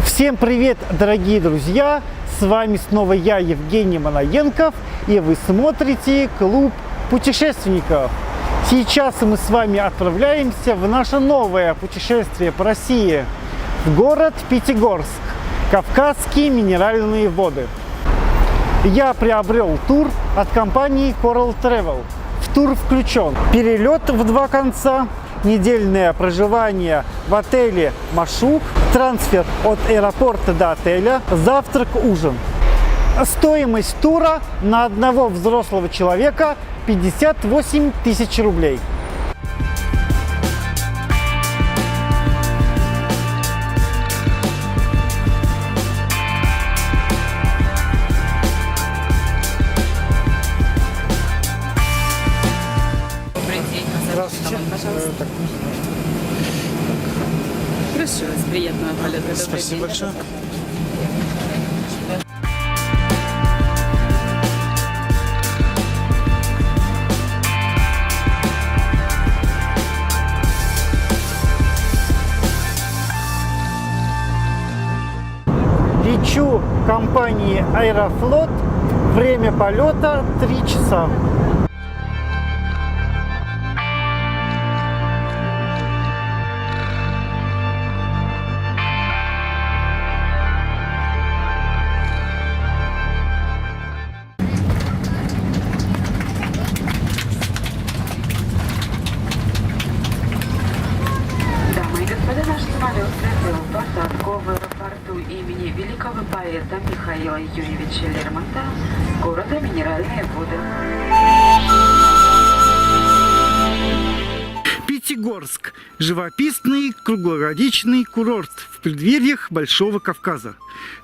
Всем привет, дорогие друзья! С вами снова я, Евгений Манаенков, и вы смотрите Клуб путешественников. Сейчас мы с вами отправляемся в наше новое путешествие по России, в город Пятигорск, Кавказские минеральные воды. Я приобрел тур от компании Coral Travel. В тур включен перелет в два конца, недельное проживание в отеле Машук, трансфер от аэропорта до отеля, завтрак, ужин. Стоимость тура на одного взрослого человека 58 тысяч рублей. Здравствуйте. Пожалуйста. Прошу вас, приятного полета. Спасибо большое. Лечу компании Аэрофлот. Время полета 3 часа. Дамы и господа, наш самолет сделал посадку в аэропорту имени великого поэта Михаила Юрьевича Лермонтова города Минеральные воды. Пятигорск – живописный круглогодичный курорт в преддвериях Большого Кавказа.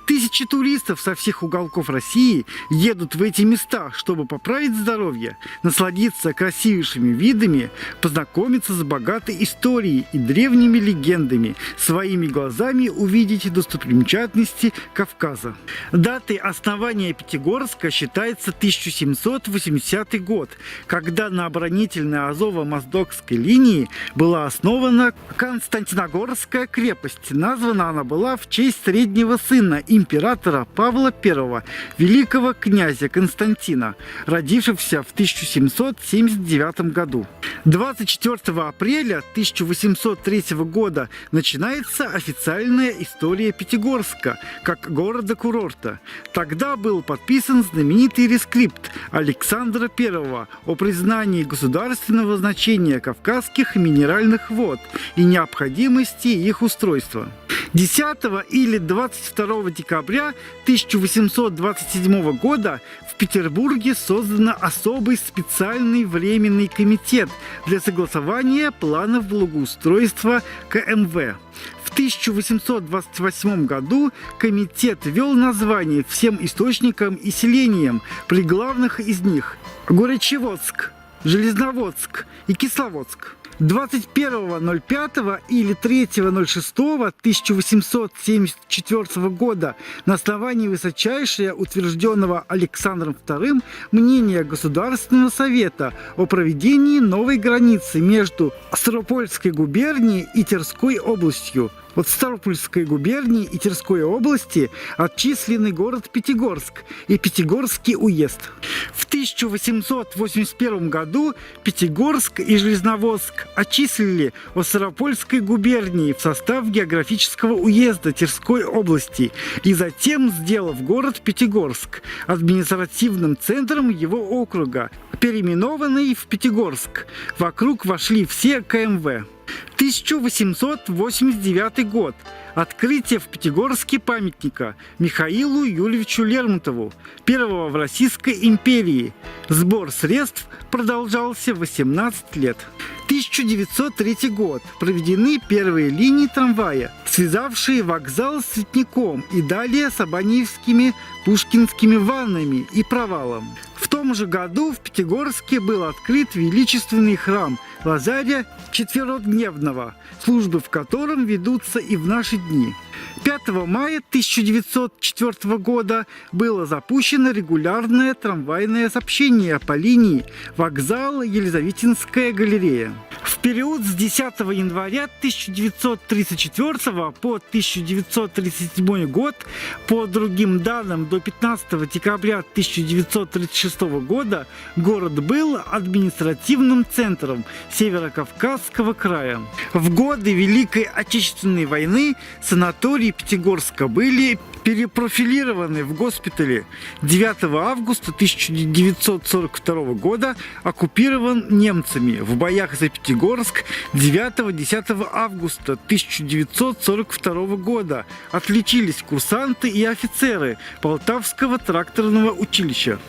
Тысячи туристов со всех уголков России едут в эти места, чтобы поправить здоровье, насладиться красивейшими видами, познакомиться с богатой историей и древними легендами, своими глазами увидеть достопримечательности Кавказа. Датой основания Пятигорска считается 1780 год, когда на оборонительной Азово-Моздокской линии была основана Константиногорская крепость. Названа она была в честь среднего сына императора Павла I, великого князя Константина, родившегося в 1779 году. 24 апреля 1803 года начинается официальная история Пятигорска как города-курорта. Тогда был подписан знаменитый рескрипт Александра I о признании государственного значения кавказских минеральных вод и необходимости их устройства. 10 или 22 декабря 1827 года в Петербурге создан особый специальный временный комитет для согласования планов благоустройства КМВ. В 1828 году комитет ввел название всем источникам и селениям, при главных из них – Горячеводск, Железноводск и Кисловодск. 21.05 или 3.06.1874 года на основании высочайшего утвержденного Александром II мнения Государственного совета о проведении новой границы между Ставропольской губернией и Тверской областью. От Ставропольской губернии и Тверской области отчислены город Пятигорск и Пятигорский уезд. В 1881 году Пятигорск и Железноводск отчислили от Ставропольской губернии в состав географического уезда Тверской области и затем сделав город Пятигорск административным центром его округа, переименованный в Пятигорск. Вокруг вошли все КМВ. 1889 год. Открытие в Пятигорске памятника Михаилу Юрьевичу Лермонтову, первого в Российской империи. Сбор средств продолжался 18 лет. 1903 год. Проведены первые линии трамвая, связавшие вокзал с Цветником и далее с Абаневскими, Пушкинскими ваннами и провалом. В том же году в Пятигорске был открыт величественный храм Лазаря Четверодневного, службы в котором ведутся и в наши дни. 5 мая 1904 года было запущено регулярное трамвайное сообщение по линии вокзал Елизаветинская галерея. В период с 10 января 1934 по 1937 год, по другим данным, до 15 декабря 1936 года город был административным центром Северокавказского края. В годы Великой Отечественной войны санатории Пятигорска были перепрофилированы в госпитали. 9 августа 1942 года оккупирован немцами. В боях за Пятигорск 9-10 августа 1942 года отличились курсанты и офицеры Полтавского тракторного училища.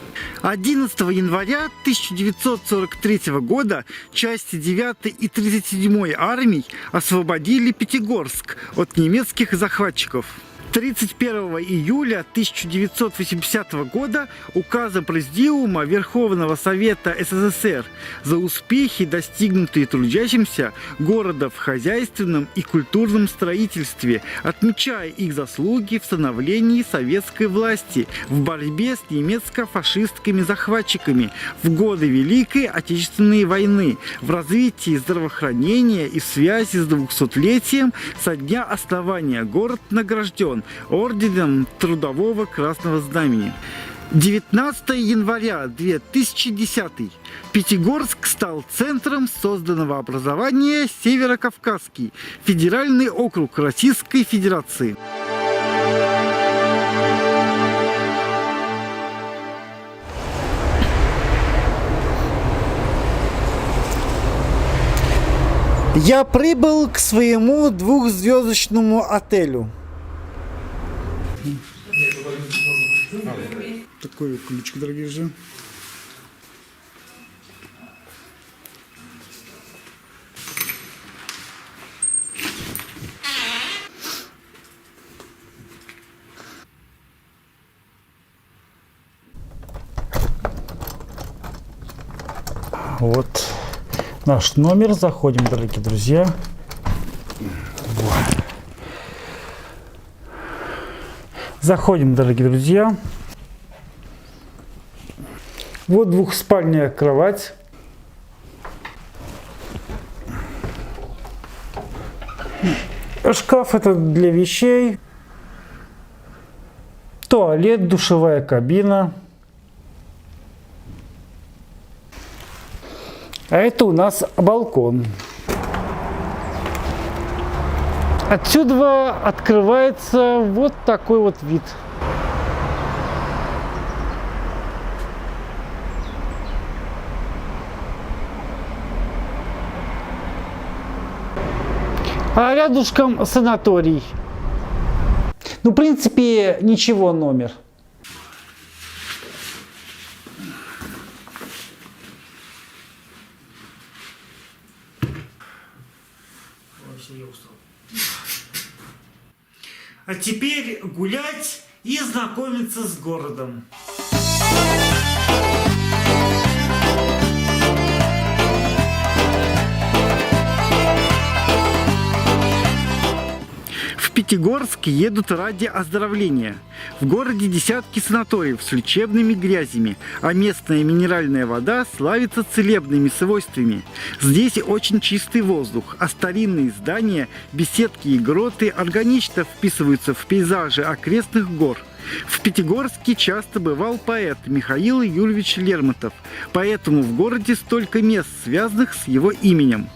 11 января 1943 года части 9 и 37 армий освободили Пятигорск от немецких захватчиков. 31 июля 1980 года указом Президиума Верховного Совета СССР за успехи, достигнутые трудящимся города в хозяйственном и культурном строительстве, отмечая их заслуги в становлении советской власти в борьбе с немецко-фашистскими захватчиками в годы Великой Отечественной войны, в развитии здравоохранения и в связи с 200-летием со дня основания город награжден орденом Трудового Красного Знамени. 19 января 2010 Пятигорск стал центром созданного образования Северокавказский федеральный округ Российской Федерации. Я прибыл к своему двухзвездочному отелю. Такой ключик, дорогие же. Вот наш номер. Заходим, дорогие друзья. Заходим, дорогие друзья. Вот двухспальная кровать. Шкаф это для вещей. Туалет, душевая кабина. А это у нас балкон. Отсюда открывается вот такой вот вид. А рядышком санаторий. Ну, в принципе, ничего номер. А теперь гулять и знакомиться с городом. В Пятигорск едут ради оздоровления. В городе десятки санаториев с лечебными грязями, а местная минеральная вода славится целебными свойствами. Здесь очень чистый воздух, а старинные здания, беседки и гроты органично вписываются в пейзажи окрестных гор. В Пятигорске часто бывал поэт Михаил Юрьевич Лермонтов, поэтому в городе столько мест, связанных с его именем.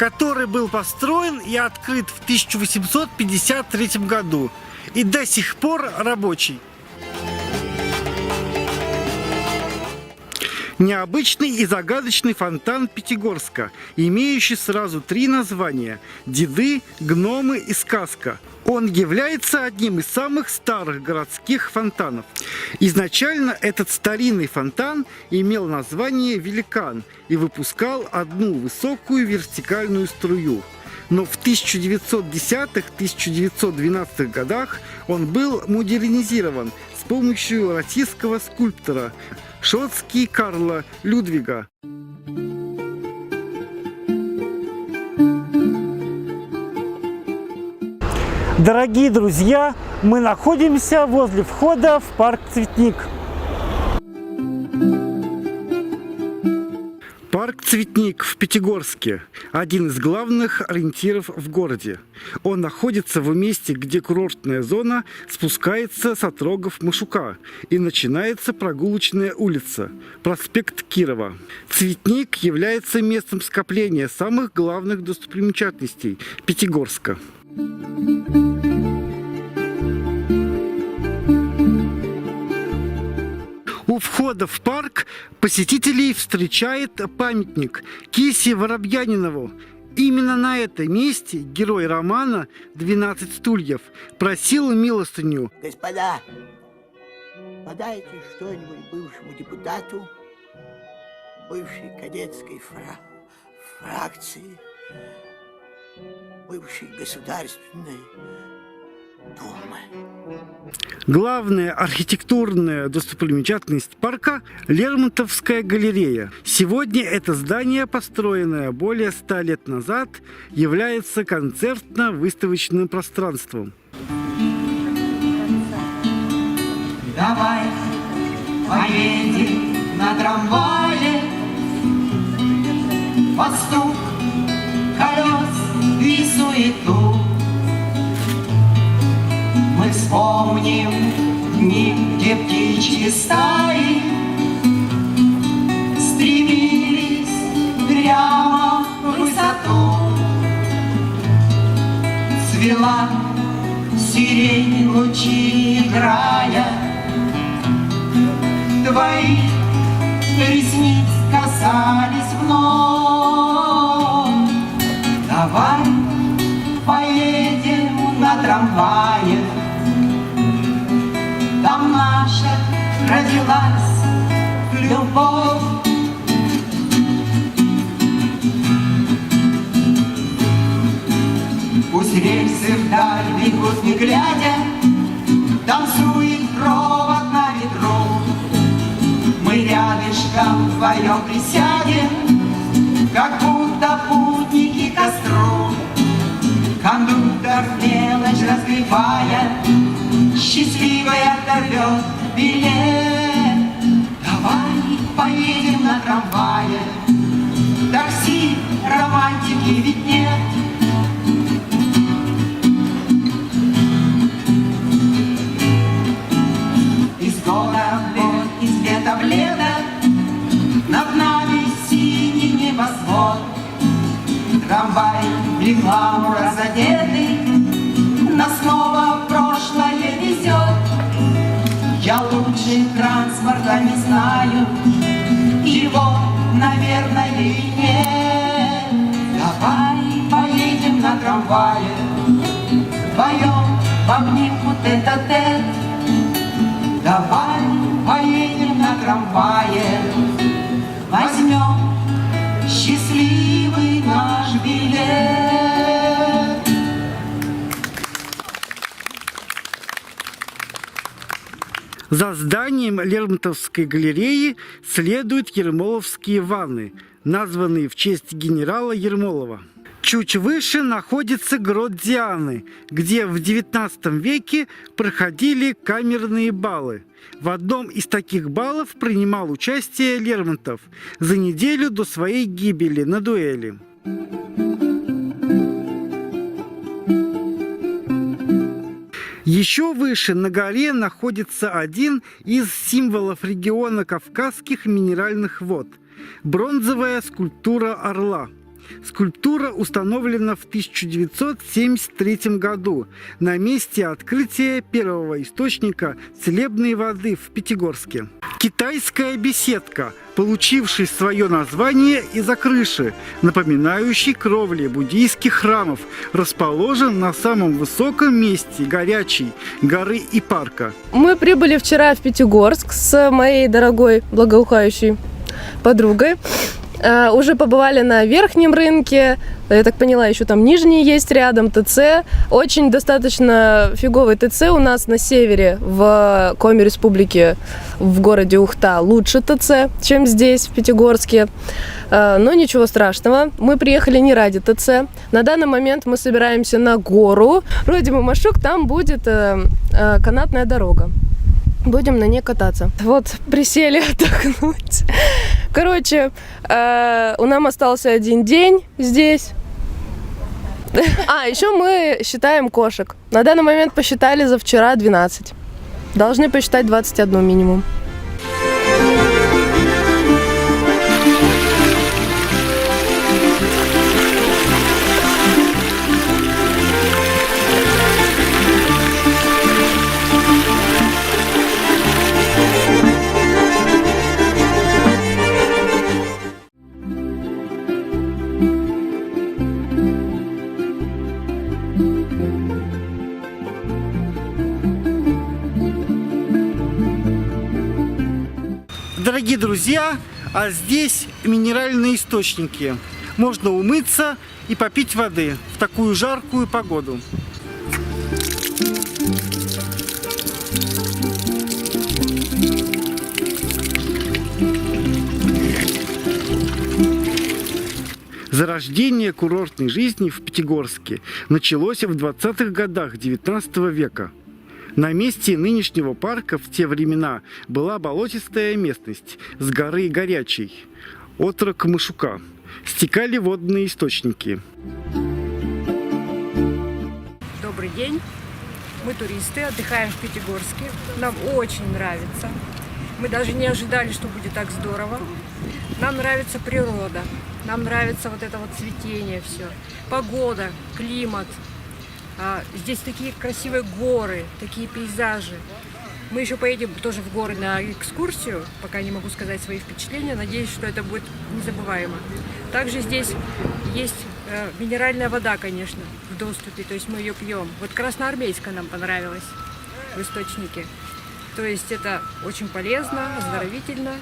который был построен и открыт в 1853 году и до сих пор рабочий. Необычный и загадочный фонтан Пятигорска, имеющий сразу 3 названия – Деды, Гномы и Сказка. Он является одним из самых старых городских фонтанов. Изначально этот старинный фонтан имел название «Великан» и выпускал одну высокую вертикальную струю. Но в 1910-1912 годах он был модернизирован с помощью российского скульптора Шотский Карла Людвига. Дорогие друзья, мы находимся возле входа в парк «Цветник». Парк «Цветник» в Пятигорске – один из главных ориентиров в городе. Он находится в месте, где курортная зона спускается с отрогов Машука и начинается прогулочная улица – проспект Кирова. «Цветник» является местом скопления самых главных достопримечательностей Пятигорска. У входа в парк посетителей встречает памятник Кисе Воробьянинову. Именно на этом месте герой романа «12 стульев» просил милостыню. Господа, подайте что-нибудь бывшему депутату бывшей кадетской фракции, бывшей государственной думы. Главная архитектурная достопримечательность парка – Лермонтовская галерея. Сегодня это здание, построенное более 100 лет назад, является концертно-выставочным пространством. Давай поедем на трамвае, под стук колес и суету. Мы вспомним дни, где птичьи стаи стремились прямо в высоту. Цвела сирень лучи, играя, твоих ресниц касались вновь. Давай поедем на трамвае, там наша родилась любовь. Пусть рельсы вдаль бегут не глядя, танцует провод на ветру. Мы рядышком вдвоем присядем, как будто путники к костру. Кондуктор мелочь разгребая, счастливая оторвет билет. Давай поедем на трамвае, такси романтики ведь нет. Из года в год, из лета в лето, над нами синий небосвод. Трамвай рекламу разодетый нас снова в прошлое везет. Я лучше транспорта не знаю, его, наверное, и нет. Давай поедем на трамвае, вдвоем в обнимку тет-а-тет. Давай поедем на трамвае, возьмем счастливый наш билет. За зданием Лермонтовской галереи следуют Ермоловские ванны, названные в честь генерала Ермолова. Чуть выше находится грот Дианы, где в XIX веке проходили камерные балы. В одном из таких балов принимал участие Лермонтов за неделю до своей гибели на дуэли. Еще выше на горе находится один из символов региона Кавказских минеральных вод – бронзовая скульптура орла. Скульптура установлена в 1973 году на месте открытия первого источника целебной воды в Пятигорске. Китайская беседка, получившая свое название из-за крыши, напоминающей кровли буддийских храмов, расположен на самом высоком месте горячей горы и парка. Мы прибыли вчера в Пятигорск с моей дорогой благоухающей подругой. Уже побывали на верхнем рынке, я так поняла, еще там нижний есть рядом, ТЦ. Очень достаточно фиговый ТЦ у нас на севере, в Коми-Республике, в городе Ухта. Лучше ТЦ, чем здесь, в Пятигорске. Но ничего страшного, мы приехали не ради ТЦ. На данный момент мы собираемся на гору. Вроде бы Машук, там будет канатная дорога. Будем на ней кататься. Вот, присели отдохнуть. Короче, у нас остался один день здесь. Еще мы считаем кошек. На данный момент посчитали за вчера 12. Должны посчитать 21 минимум. Дорогие друзья, а здесь минеральные источники. Можно умыться и попить воды в такую жаркую погоду. Зарождение курортной жизни в Пятигорске началось в 20-х годах XIX века. На месте нынешнего парка в те времена была болотистая местность с горы Горячей, отрок Машука. Стекали водные источники. Добрый день. Мы туристы, отдыхаем в Пятигорске. Нам очень нравится. Мы даже не ожидали, что будет так здорово. Нам нравится природа. Нам нравится вот это вот цветение все. Погода, климат. Здесь такие красивые горы, такие пейзажи. Мы еще поедем тоже в горы на экскурсию, пока не могу сказать свои впечатления. Надеюсь, что это будет незабываемо. Также здесь есть минеральная вода, конечно, в доступе, то есть мы ее пьем. Вот красноармейская нам понравилась в источнике. То есть это очень полезно, оздоровительно.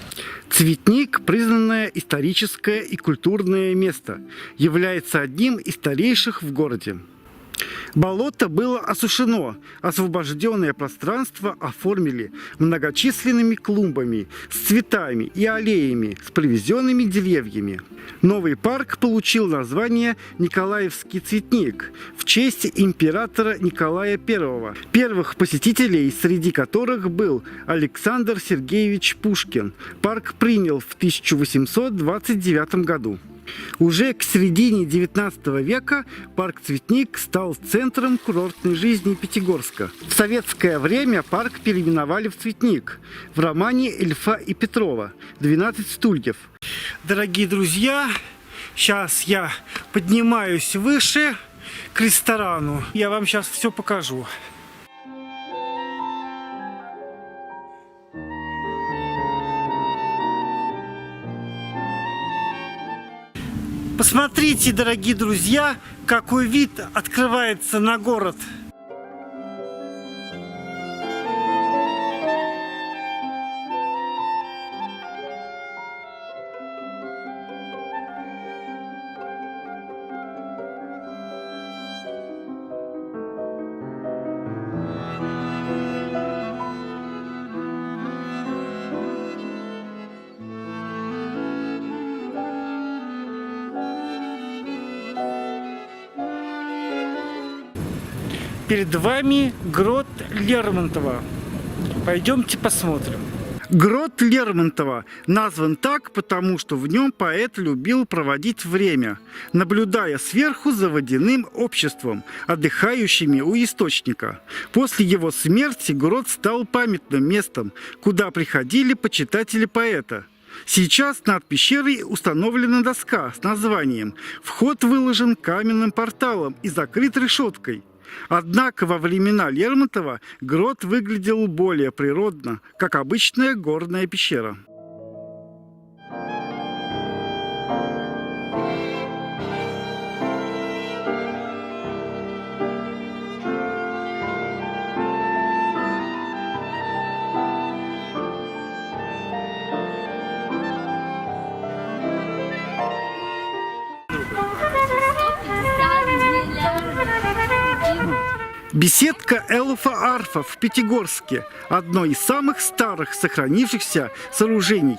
Цветник, признанное историческое и культурное место, является одним из старейших в городе. Болото было осушено, освобожденное пространство оформили многочисленными клумбами с цветами и аллеями с привезенными деревьями. Новый парк получил название Николаевский цветник в честь императора Николая I, первых посетителей, среди которых был Александр Сергеевич Пушкин. Парк принял в 1829 году. Уже к середине XIX века парк Цветник стал центром курортной жизни Пятигорска. В советское время парк переименовали в Цветник в романе Ильфа и Петрова «12 стульев». Дорогие друзья, сейчас я поднимаюсь выше к ресторану. Я вам сейчас все покажу. Посмотрите, дорогие друзья, какой вид открывается на город. Перед вами грот Лермонтова. Пойдемте посмотрим. Грот Лермонтова назван так, потому что в нем поэт любил проводить время, наблюдая сверху за водяным обществом, отдыхающими у источника. После его смерти грот стал памятным местом, куда приходили почитатели поэта. Сейчас над пещерой установлена доска с названием «Вход выложен каменным порталом и закрыт решеткой». Однако во времена Лермонтова грот выглядел более природно, как обычная горная пещера. Беседка Элуфа Арфа в Пятигорске – одно из самых старых сохранившихся сооружений.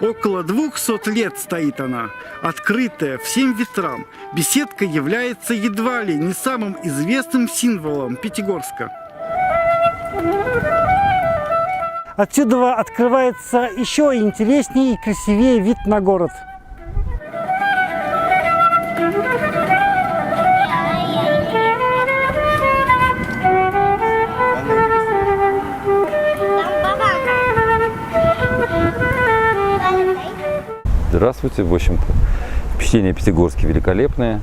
Около 200 лет стоит она, открытая всем ветрам. Беседка является едва ли не самым известным символом Пятигорска. Отсюда открывается еще интереснее и красивее вид на город. Здравствуйте. В общем-то, впечатления Пятигорске великолепные.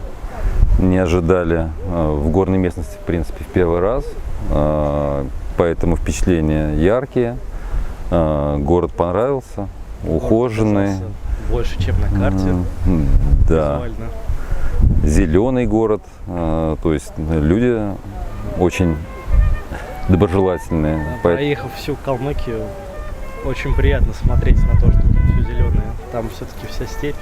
Не ожидали в горной местности, в принципе, в первый раз. Поэтому впечатления яркие. Город понравился, ухоженный. Больше, чем на карте. Да. Визуально. Зеленый город. То есть люди очень доброжелательные. Проехав всю Калмыкию, очень приятно смотреть на то, что тут все зеленое. Там все-таки вся степь.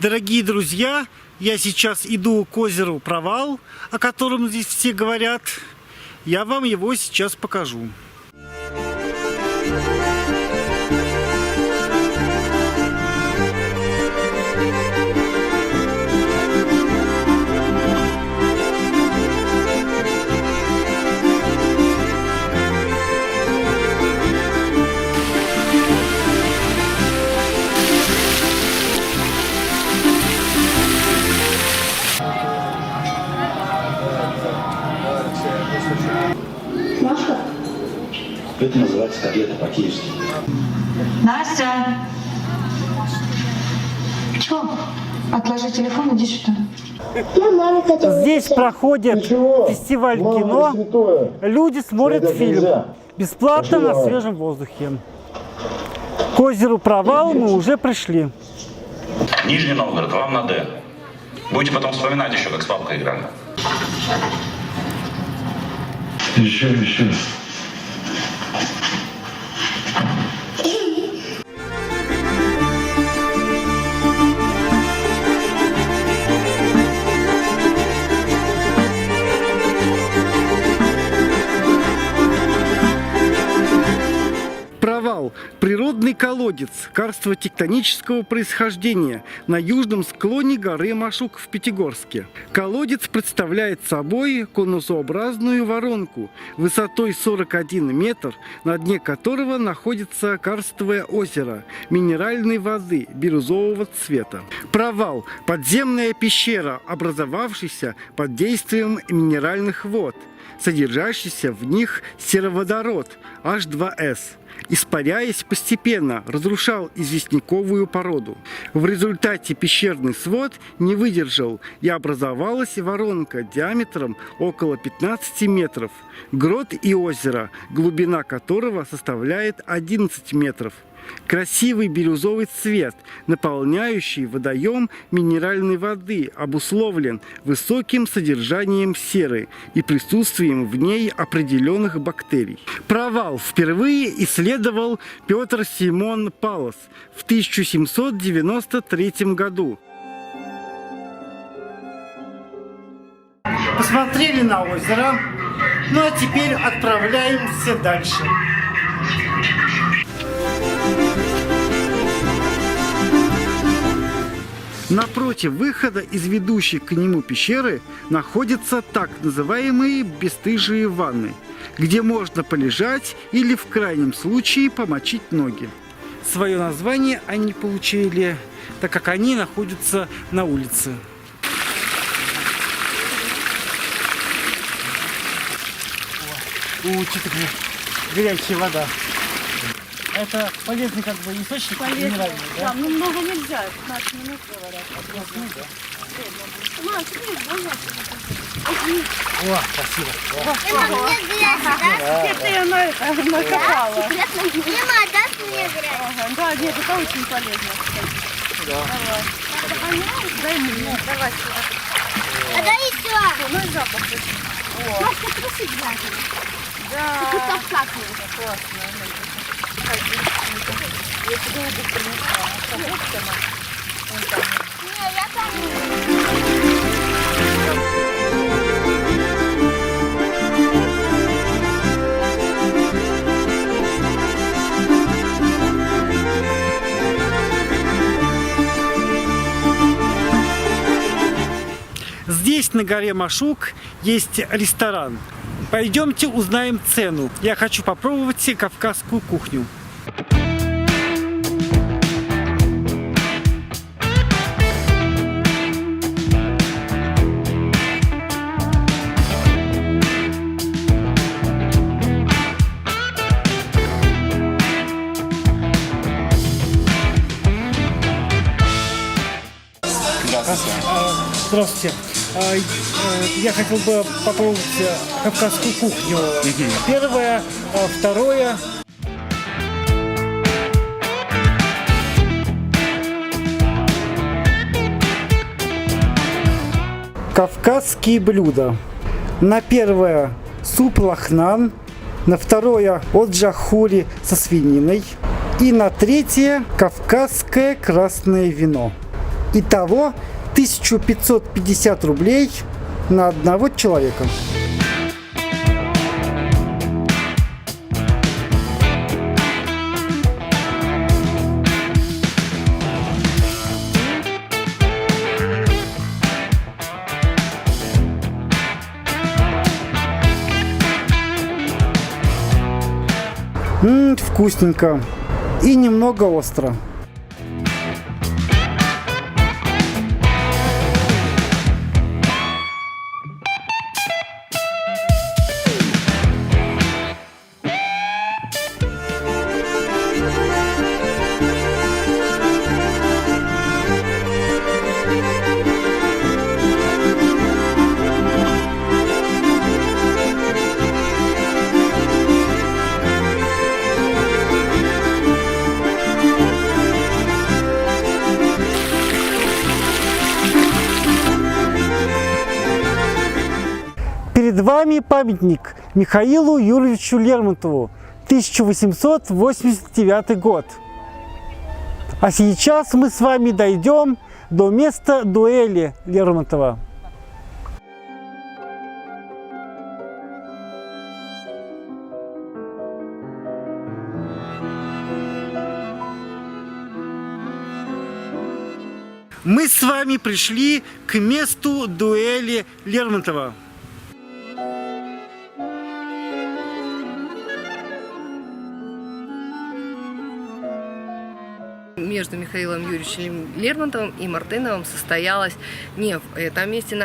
Дорогие друзья, я сейчас иду к озеру Провал, о котором здесь все говорят. Я вам его сейчас покажу. Это называется котлета по-киевски. Настя! Чё? Отложи телефон, иди сюда. Здесь проходит фестиваль кино. Люди смотрят фильм. Бесплатно на свежем воздухе. К озеру Провал мы уже пришли. Нижний Новгород, вам на «Д». Будете потом вспоминать еще, как с папкой играли. Еще. Провал – природный колодец карстово-тектонического происхождения на южном склоне горы Машук в Пятигорске. Колодец представляет собой конусообразную воронку высотой 41 метр, на дне которого находится карстовое озеро минеральной воды бирюзового цвета. Провал – подземная пещера, образовавшаяся под действием минеральных вод, содержащийся в них сероводород H2S, испаряясь постепенно, разрушал известняковую породу. В результате пещерный свод не выдержал, и образовалась воронка диаметром около 15 метров. Грот и озеро, глубина которого составляет 11 метров. Красивый бирюзовый цвет, наполняющий водоем минеральной воды, обусловлен высоким содержанием серы и присутствием в ней определенных бактерий. Провал впервые исследовал Петр Симон Паллас в 1793 году. Посмотрели на озеро, ну а теперь отправляемся дальше. Напротив выхода из ведущей к нему пещеры находятся так называемые бесстыжие ванны, где можно полежать или в крайнем случае помочить ноги. свое название они получили, так как они находятся на улице. Что-то горячая вода. Это полезный как бы источник минеральный, да? Ну, много нельзя, 15 минут говорят. О, спасибо. Ты ее накопала. Дима, отдаст мне грязь? Да, нет, это очень полезно, кстати. Давай. Дай мне. Давай сюда. А дай еще. Ну и запах очень. Маша, трусы грязные. Да. Тут обкакивают. Классно. Я тебе уже принесла. Не, я помню. Здесь, на горе Машук, есть ресторан. Пойдемте узнаем цену. Я хочу попробовать кавказскую кухню. Здравствуйте. Я хотел бы попробовать кавказскую кухню. Первое, второе. Кавказские блюда. На первое суп лахнан, на второе оджахури со свининой и на третье кавказское красное вино. Итого 1550 рублей на одного человека. Вкусненько и немного остро. Перед вами памятник Михаилу Юрьевичу Лермонтову, 1889 год. А сейчас мы с вами дойдем до места дуэли Лермонтова. Мы с вами пришли к месту дуэли Лермонтова. Между Михаилом Юрьевичем Лермонтовым и Мартыновым состоялась не в этом месте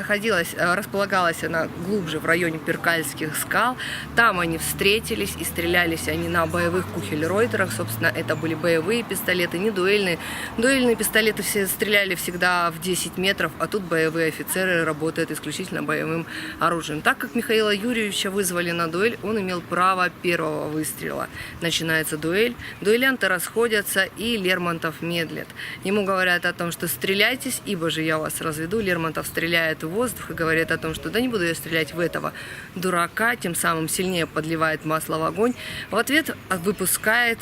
располагалась она глубже, в районе Перкальских скал. Там они встретились и стрелялись они на боевых кухельройтерах. Собственно, это были боевые пистолеты, не дуэльные. Дуэльные пистолеты все стреляли всегда в 10 метров, а тут боевые офицеры работают исключительно боевым оружием. Так как Михаила Юрьевича вызвали на дуэль, он имел право первого выстрела. Начинается дуэль, дуэлянты расходятся, и Лермонтов медлит. Ему говорят о том, что стреляйтесь, ибо же я вас разведу. Лермонтов стреляет в воздух и говорит о том, что да не буду я стрелять в этого дурака, тем самым сильнее подливает масло в огонь. В ответ выпускает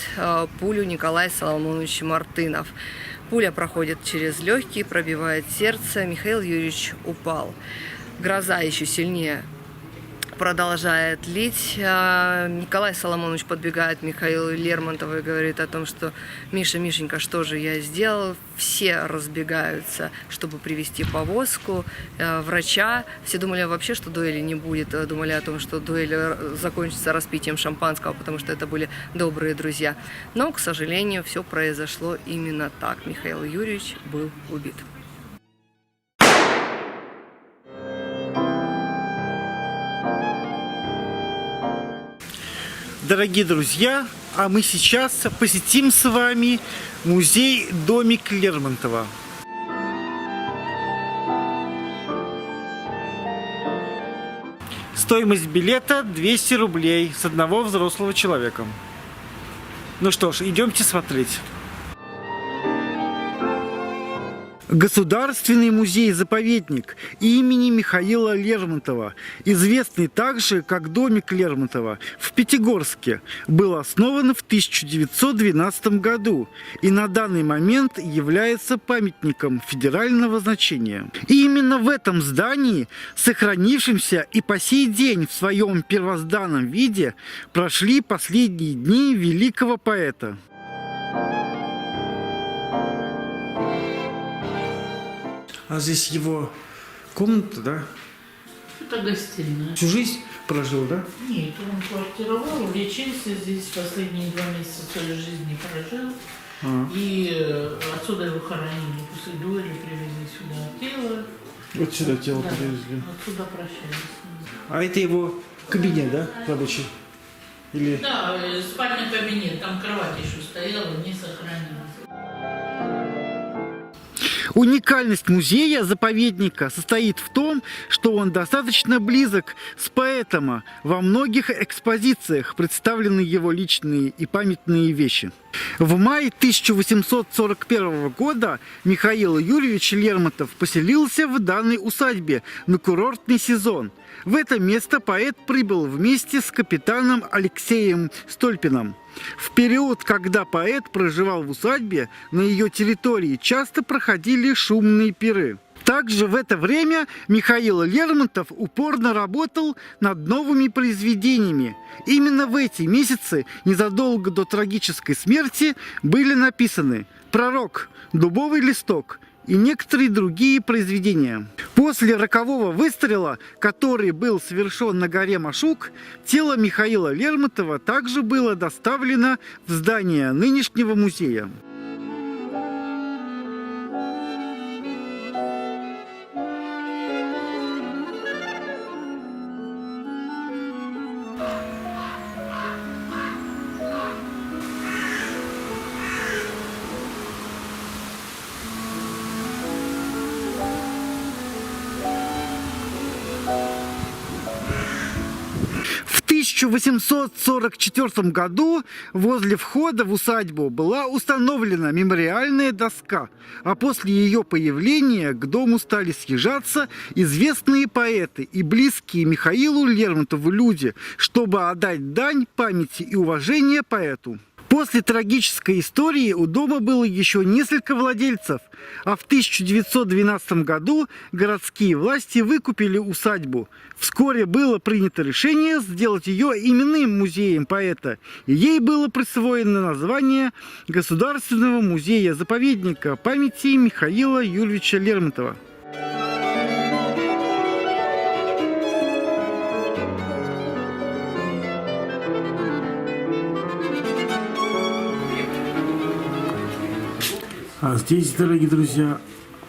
пулю Николай Соломонович Мартынов. Пуля проходит через легкие, пробивает сердце. Михаил Юрьевич упал. Гроза еще сильнее продолжает лить. Николай Соломонович подбегает к Михаилу Лермонтову и говорит о том, что «Миша, Мишенька, что же я сделал?» Все разбегаются, чтобы привезти повозку, врача. Все думали вообще, что дуэли не будет. Думали о том, что дуэль закончится распитием шампанского, потому что это были добрые друзья. Но, к сожалению, все произошло именно так. Михаил Юрьевич был убит. Дорогие друзья, а мы сейчас посетим с вами музей «Домик Лермонтова». Стоимость билета 200 рублей с одного взрослого человека. Ну что ж, идемте смотреть. Государственный музей-заповедник имени Михаила Лермонтова, известный также как Домик Лермонтова в Пятигорске, был основан в 1912 году и на данный момент является памятником федерального значения. И именно в этом здании, сохранившемся и по сей день в своем первозданном виде, прошли последние дни великого поэта. А здесь его комната, да? Это гостиная. Всю жизнь прожил, да? Нет, он квартировал, лечился здесь, последние 2 месяца своей жизни прожил. И отсюда его хоронили. После дуэли привезли сюда тело. Вот сюда тело да, привезли. Отсюда прощались. А это его кабинет, да, рабочий? Или... Да, спальный кабинет, там кровать еще стояла, не сохранилась. Уникальность музея-заповедника состоит в том, что он достаточно близок с поэтом. Во многих экспозициях представлены его личные и памятные вещи. В мае 1841 года Михаил Юрьевич Лермонтов поселился в данной усадьбе на курортный сезон. В это место поэт прибыл вместе с капитаном Алексеем Столпиным. В период, когда поэт проживал в усадьбе, на ее территории часто проходили шумные пиры. Также в это время Михаил Лермонтов упорно работал над новыми произведениями. Именно в эти месяцы, незадолго до трагической смерти, были написаны «Пророк», «Дубовый листок» и некоторые другие произведения. После рокового выстрела, который был совершен на горе Машук, тело Михаила Лермонтова также было доставлено в здание нынешнего музея. В 1844 году возле входа в усадьбу была установлена мемориальная доска, а после ее появления к дому стали съезжаться известные поэты и близкие Михаилу Лермонтову люди, чтобы отдать дань памяти и уважения поэту. После трагической истории у дома было еще несколько владельцев, а в 1912 году городские власти выкупили усадьбу. Вскоре было принято решение сделать ее именным музеем поэта, и ей было присвоено название Государственного музея-заповедника памяти Михаила Юрьевича Лермонтова. А здесь, дорогие друзья,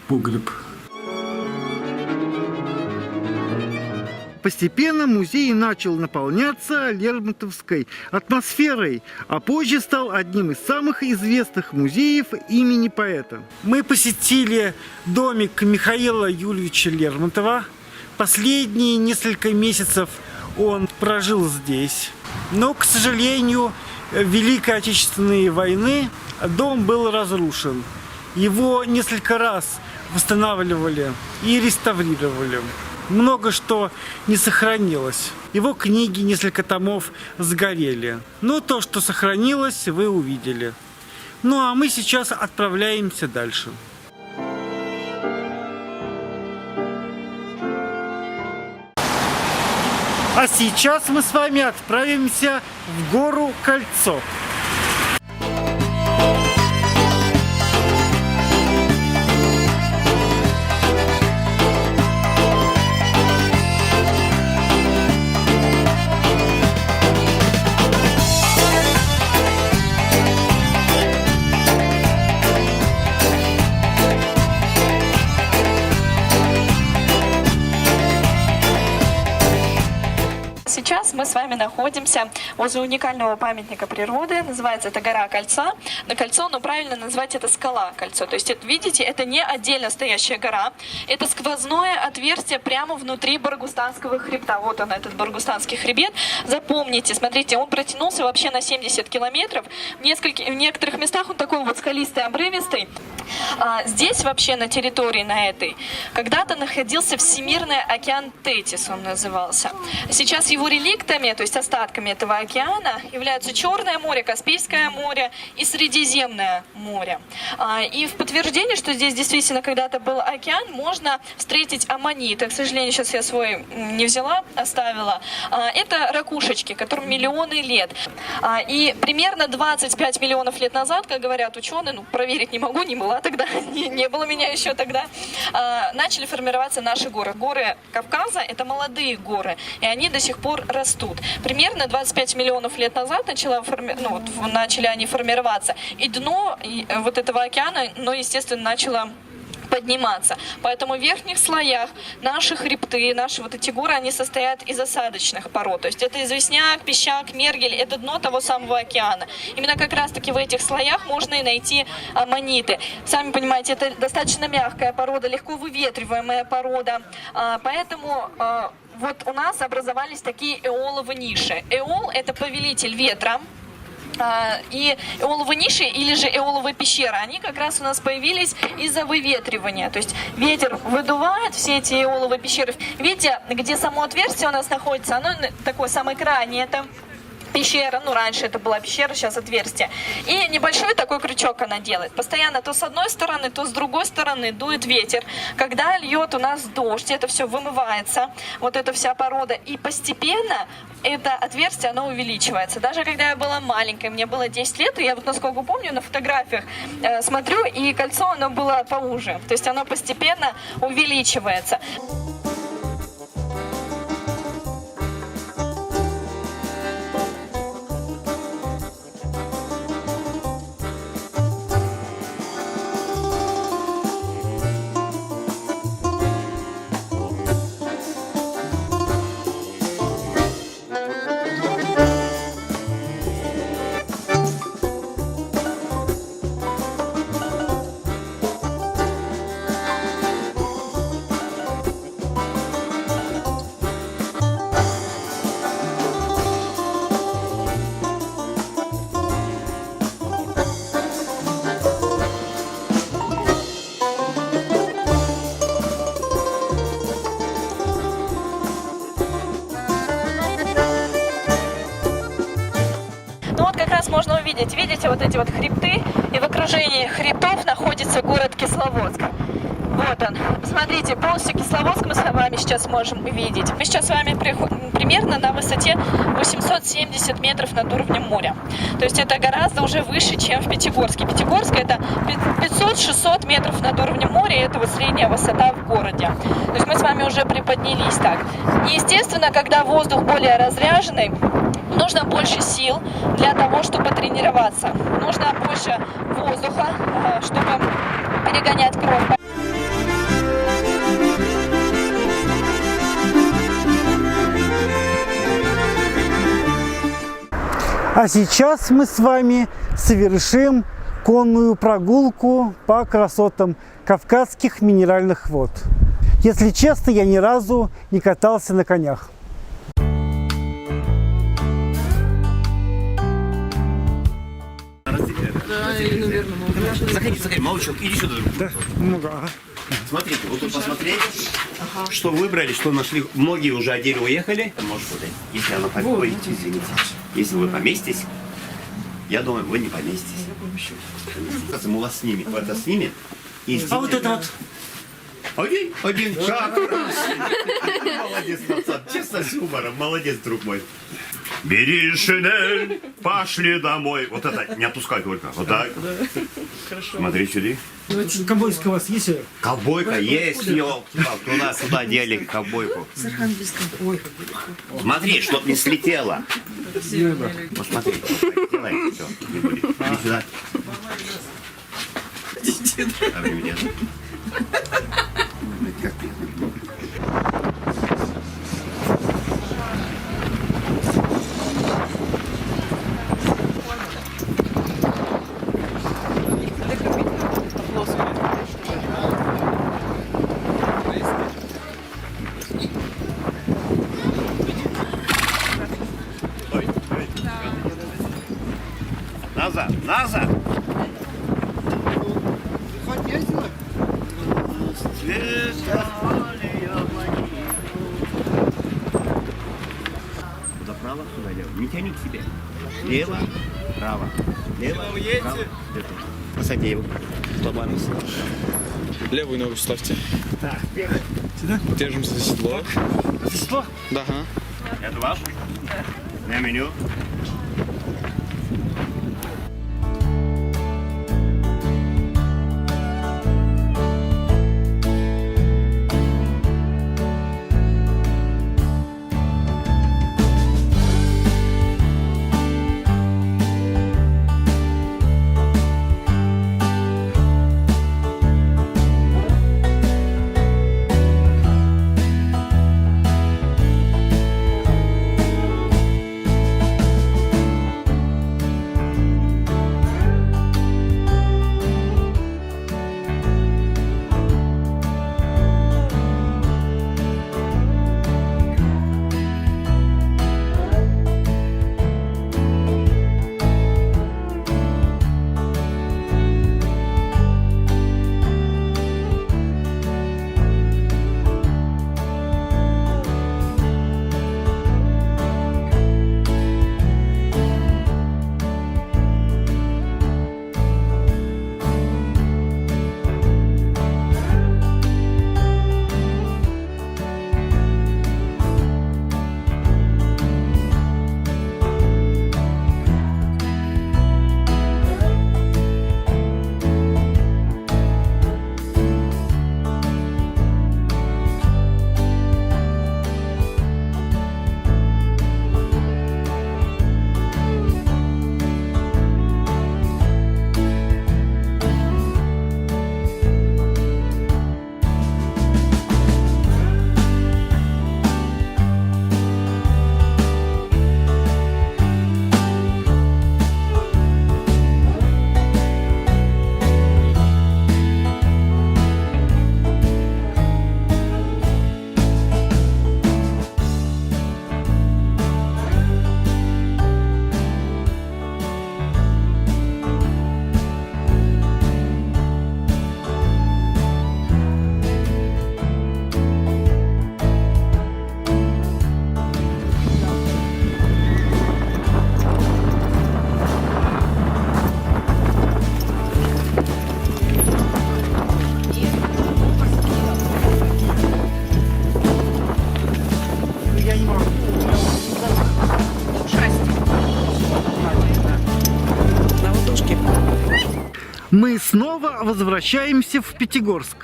погреб. Постепенно музей начал наполняться лермонтовской атмосферой, а позже стал одним из самых известных музеев имени поэта. Мы посетили домик Михаила Юрьевича Лермонтова. Последние несколько месяцев он прожил здесь. Но, к сожалению, в Великой Отечественной войны дом был разрушен. Его несколько раз восстанавливали и реставрировали. Много что не сохранилось. Его книги, несколько томов сгорели. Но то, что сохранилось, вы увидели. Ну а мы сейчас отправляемся дальше. А сейчас мы с вами отправимся в гору Кольцо. Сейчас мы с вами находимся возле уникального памятника природы. Называется это гора Кольца. На Кольцо, но правильно назвать это скала Кольцо. То есть, это, видите, это не отдельно стоящая гора. Это сквозное отверстие прямо внутри Баргустанского хребта. Вот он, этот Баргустанский хребет. Запомните, смотрите, он протянулся вообще на 70 километров. В некоторых местах он такой вот скалистый, обрывистый. Здесь вообще на территории на этой когда-то находился Всемирный океан Тетис, он назывался. Сейчас его реликтами, то есть остатками этого океана, являются Черное море, Каспийское море и Средиземное море. И в подтверждение, что здесь действительно когда-то был океан, можно встретить аммониты. К сожалению, сейчас я свой не взяла, оставила. Это ракушечки, которым миллионы лет. И примерно 25 миллионов лет назад, как говорят ученые, ну проверить не могу, не была тогда, не было меня еще тогда, начали формироваться наши горы. Горы Кавказа — это молодые горы, и они до сих пор растут. Примерно 25 миллионов лет назад начали они формироваться, и дно вот этого океана, естественно, начало подниматься. Поэтому в верхних слоях наши хребты, наши вот эти горы, они состоят из осадочных пород. То есть это известняк, песчак, мергель, это дно того самого океана. Именно как раз-таки в этих слоях можно и найти аммониты. Сами понимаете, это достаточно мягкая порода, легко выветриваемая порода. Поэтому вот у нас образовались такие эоловые ниши. Эол — это повелитель ветра. И эоловые ниши или же эоловые пещеры, они как раз у нас появились из-за выветривания. То есть ветер выдувает все эти эоловые пещеры. Видите, где само отверстие у нас находится, оно такое самое крайнее, это пещера, раньше это была пещера, сейчас отверстие. И небольшой такой крючок она делает. Постоянно то с одной стороны, то с другой стороны дует ветер. Когда льет у нас дождь, это все вымывается, вот эта вся порода. И постепенно это отверстие, оно увеличивается. Даже когда я была маленькой, мне было 10 лет, и я вот насколько помню, на фотографиях смотрю, и кольцо, оно было поуже. То есть оно постепенно увеличивается. Можно увидеть, видите, вот эти вот хребты, и в окружении хребтов находится город Кисловодск. Вот он. Смотрите, полностью Кисловодск мы с вами сейчас можем увидеть. Мы сейчас с вами примерно на высоте 870 метров над уровнем моря. То есть это гораздо уже выше, чем в Пятигорске. Пятигорск — это 500-600 метров над уровнем моря, и это вот средняя высота в городе. То есть мы с вами уже приподнялись так. И естественно, когда воздух более разряженный, нужно больше сил для того, чтобы тренироваться. Нужно больше воздуха, чтобы перегонять кровь. А сейчас мы с вами совершим конную прогулку по красотам Кавказских минеральных вод. Если честно, я ни разу не катался на конях. Заходи, молчок, иди сюда. Да, ага. Смотрите, вот тут посмотреть, что выбрали, что нашли. Многие уже о дереве уехали. Может, вот, если оно поместится, извините. Если вы поместитесь, я думаю, вы не поместитесь. Мы вас снимем. Это снимем. А вот это вот? Один шаг. Молодец, пацан. Честно, с юмором. Молодец, друг мой. Бери шинель, пошли домой. Вот это, не отпускай только. Вот так. Хорошо. Смотри сюда. Ковбойская у вас есть? Ковбойка есть, ёлки-палки. Туда дели ковбойку. Смотри, чтоб не слетело. Вот смотри. Делай, все, не будет. Иди сюда. Давай, меня. Как ты? Назад, назад! Туда право, туда лево. Не тяни к себе. Лево, право. Лево, право. Посади его. Левую ногу ставьте. Так, сюда. Держимся за седло. За седло? Да, ага. Это ваш? На меню. Мы снова возвращаемся в Пятигорск.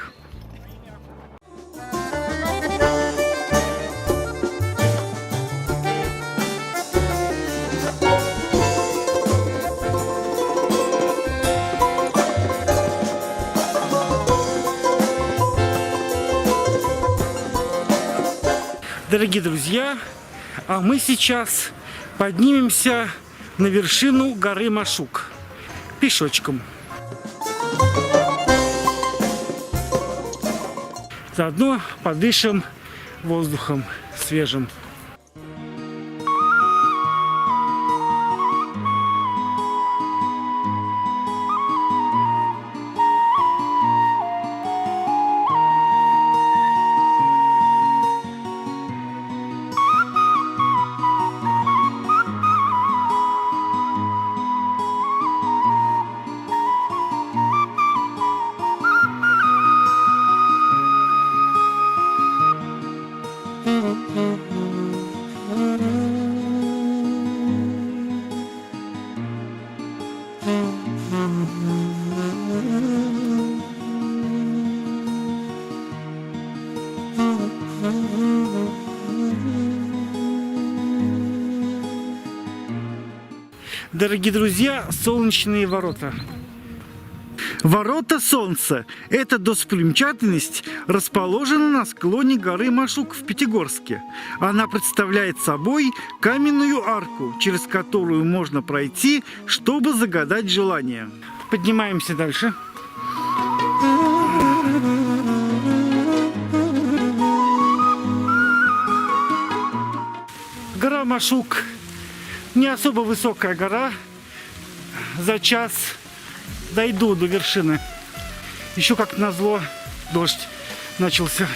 Дорогие друзья, а мы сейчас поднимемся на вершину горы Машук пешочком. Заодно подышим воздухом свежим. Дорогие друзья, солнечные ворота. Ворота Солнца – это достопримечательность, расположена на склоне горы Машук в Пятигорске. Она представляет собой каменную арку, через которую можно пройти, чтобы загадать желание. Поднимаемся дальше. Гора Машук не особо высокая гора. За час дойду до вершины. Еще как назло дождь начался.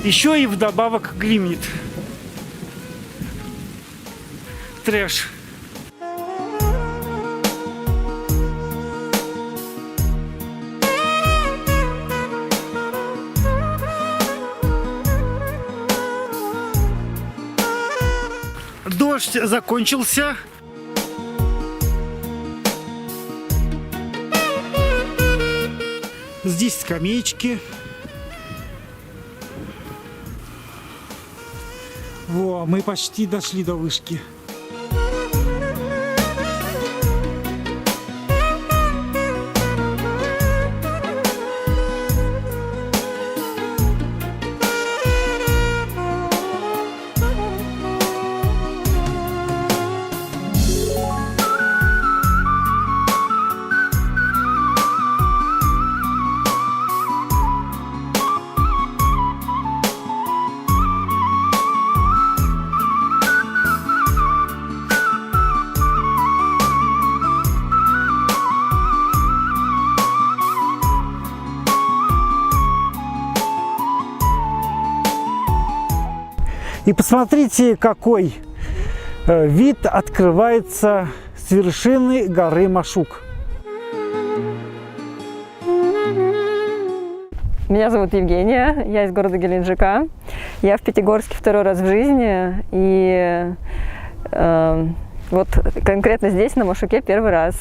Еще и вдобавок гремит. Трэш. Дождь закончился. Здесь скамеечки. Во, мы почти дошли до вышки. И посмотрите, какой вид открывается с вершины горы Машук. Меня зовут Евгения, я из города Геленджика. Я в Пятигорске второй раз в жизни. И вот конкретно здесь, на Машуке, первый раз.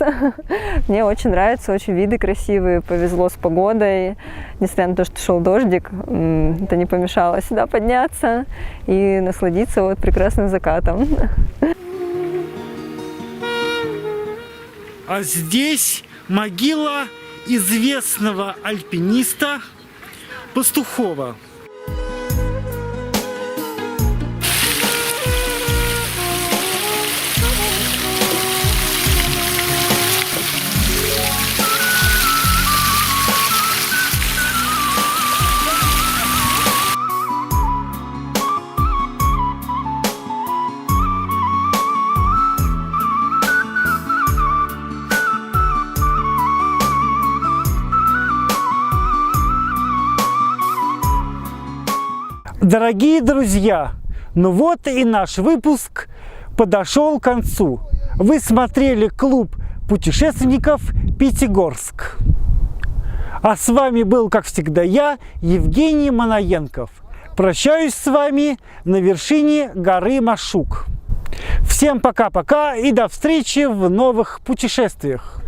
Мне очень нравится, очень виды красивые, повезло с погодой. Несмотря на то, что шел дождик, это не помешало сюда подняться и насладиться вот прекрасным закатом. А здесь могила известного альпиниста Пастухова. Дорогие друзья, ну вот и наш выпуск подошел к концу. Вы смотрели клуб путешественников Пятигорск. А с вами был, как всегда, я, Евгений Манаенков. Прощаюсь с вами на вершине горы Машук. Всем пока-пока и до встречи в новых путешествиях.